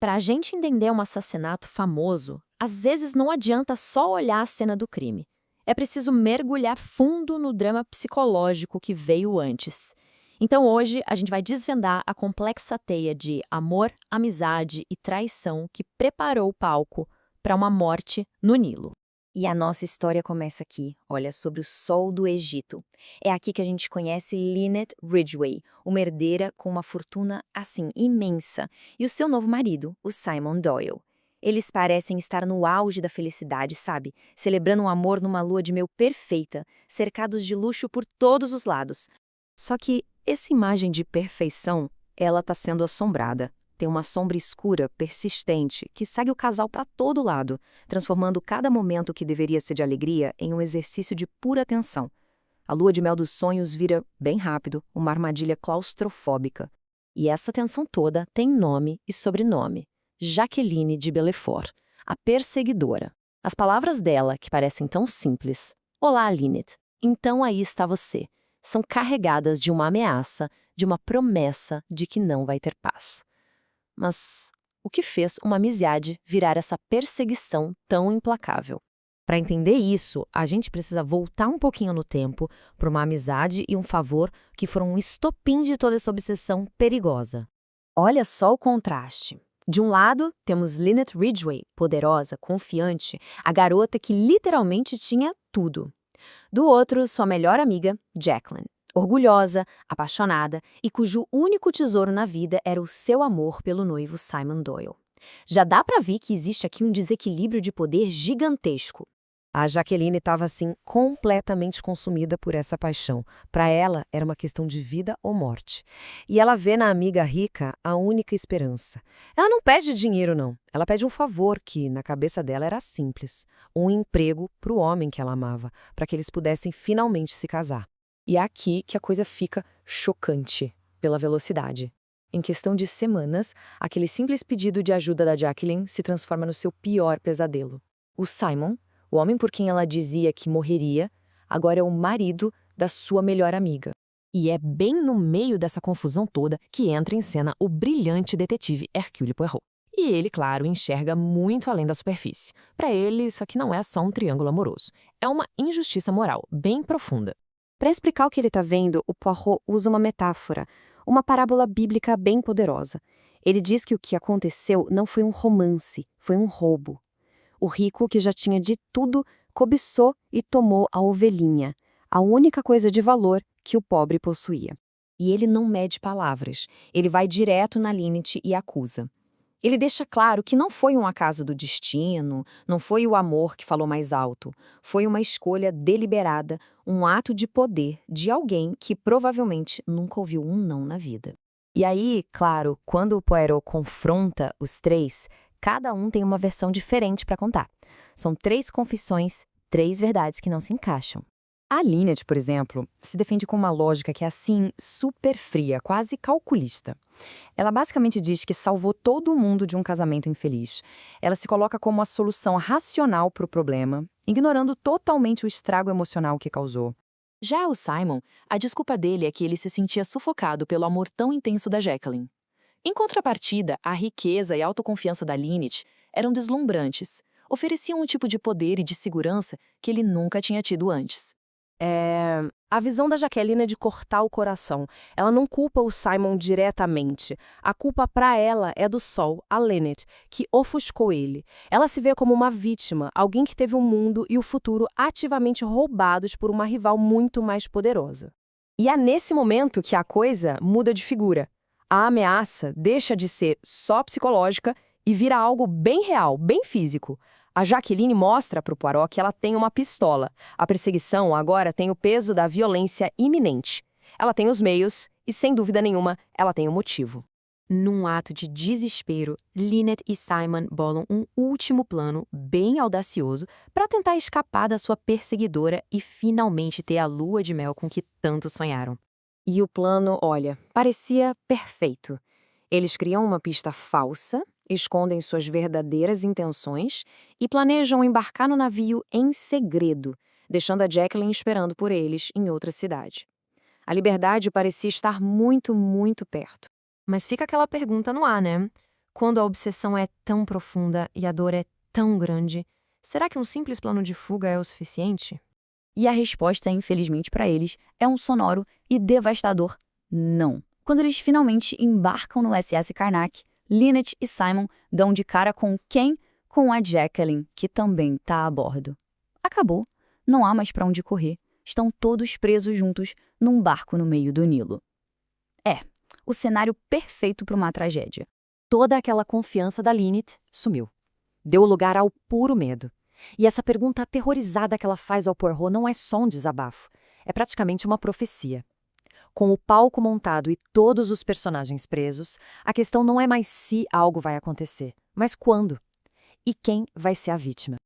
Para a gente entender um assassinato famoso, às vezes não adianta só olhar a cena do crime. É preciso mergulhar fundo no drama psicológico que veio antes. Então hoje a gente vai desvendar a complexa teia de amor, amizade e traição que preparou o palco para uma morte no Nilo. E a nossa história começa aqui, olha, sobre o Sol do Egito. É aqui que a gente conhece Lynette Ridgway, uma herdeira com uma fortuna, assim, imensa, e o seu novo marido, o Simon Doyle. Eles parecem estar no auge da felicidade, sabe? Celebrando um amor numa lua de mel perfeita, cercados de luxo por todos os lados. Só que essa imagem de perfeição, ela está sendo assombrada. Tem uma sombra escura, persistente, que segue o casal para todo lado, transformando cada momento que deveria ser de alegria em um exercício de pura tensão. A lua de mel dos sonhos vira, bem rápido, uma armadilha claustrofóbica. E essa tensão toda tem nome e sobrenome. Jaqueline de Belfort, a perseguidora. As palavras dela, que parecem tão simples. Olá, Lynette. Então aí está você. São carregadas de uma ameaça, de uma promessa de que não vai ter paz. Mas o que fez uma amizade virar essa perseguição tão implacável? Para entender isso, a gente precisa voltar um pouquinho no tempo para uma amizade e um favor que foram um estopim de toda essa obsessão perigosa. Olha só o contraste. De um lado, temos Lynette Ridgway, poderosa, confiante, a garota que literalmente tinha tudo. Do outro, sua melhor amiga, Jacqueline, orgulhosa, apaixonada e cujo único tesouro na vida era o seu amor pelo noivo Simon Doyle. Já dá para ver que existe aqui um desequilíbrio de poder gigantesco. A Jaqueline estava, assim, completamente consumida por essa paixão. Para ela, era uma questão de vida ou morte. E ela vê na amiga rica a única esperança. Ela não pede dinheiro, não. Ela pede um favor que, na cabeça dela, era simples. Um emprego para o homem que ela amava, para que eles pudessem finalmente se casar. E é aqui que a coisa fica chocante, pela velocidade. Em questão de semanas, aquele simples pedido de ajuda da Jacqueline se transforma no seu pior pesadelo. O Simon, o homem por quem ela dizia que morreria, agora é o marido da sua melhor amiga. E é bem no meio dessa confusão toda que entra em cena o brilhante detetive Hercule Poirot. E ele, claro, enxerga muito além da superfície. Para ele, isso aqui não é só um triângulo amoroso. É uma injustiça moral bem profunda. Para explicar o que ele está vendo, o Poirot usa uma metáfora, uma parábola bíblica bem poderosa. Ele diz que o que aconteceu não foi um romance, foi um roubo. O rico, que já tinha de tudo, cobiçou e tomou a ovelhinha, a única coisa de valor que o pobre possuía. E ele não mede palavras, ele vai direto na Lynette e acusa. Ele deixa claro que não foi um acaso do destino, não foi o amor que falou mais alto, foi uma escolha deliberada, um ato de poder de alguém que provavelmente nunca ouviu um não na vida. E aí, claro, quando o Poirot confronta os três, cada um tem uma versão diferente para contar. São 3 confissões, 3 verdades que não se encaixam. A Lynette, por exemplo, se defende com uma lógica que é assim, super fria, quase calculista. Ela basicamente diz que salvou todo mundo de um casamento infeliz. Ela se coloca como a solução racional para o problema, ignorando totalmente o estrago emocional que causou. Já o Simon, a desculpa dele é que ele se sentia sufocado pelo amor tão intenso da Jacqueline. Em contrapartida, a riqueza e a autoconfiança da Lynette eram deslumbrantes, ofereciam um tipo de poder e de segurança que ele nunca tinha tido antes. A visão da Jaqueline é de cortar o coração. Ela não culpa o Simon diretamente. A culpa para ela é do Sol, a Lynette, que ofuscou ele. Ela se vê como uma vítima, alguém que teve o mundo e o futuro ativamente roubados por uma rival muito mais poderosa. E é nesse momento que a coisa muda de figura. A ameaça deixa de ser só psicológica e vira algo bem real, bem físico. A Jaqueline mostra para o Poirot que ela tem uma pistola. A perseguição agora tem o peso da violência iminente. Ela tem os meios e, sem dúvida nenhuma, ela tem o motivo. Num ato de desespero, Lynette e Simon bolam um último plano bem audacioso para tentar escapar da sua perseguidora e finalmente ter a lua de mel com que tanto sonharam. E o plano, olha, parecia perfeito. Eles criam uma pista falsa, escondem suas verdadeiras intenções e planejam embarcar no navio em segredo, deixando a Jacqueline esperando por eles em outra cidade. A liberdade parecia estar muito, muito perto. Mas fica aquela pergunta no ar, né? Quando a obsessão é tão profunda e a dor é tão grande, será que um simples plano de fuga é o suficiente? E a resposta, infelizmente para eles, é um sonoro e devastador não. Quando eles finalmente embarcam no SS Karnak, Lynette e Simon dão de cara com quem? Com a Jacqueline, que também está a bordo. Acabou. Não há mais para onde correr. Estão todos presos juntos num barco no meio do Nilo. É, o cenário perfeito para uma tragédia. Toda aquela confiança da Lynette sumiu. Deu lugar ao puro medo. E essa pergunta aterrorizada que ela faz ao Poirot não é só um desabafo. É praticamente uma profecia. Com o palco montado e todos os personagens presos, a questão não é mais se algo vai acontecer, mas quando. E quem vai ser a vítima.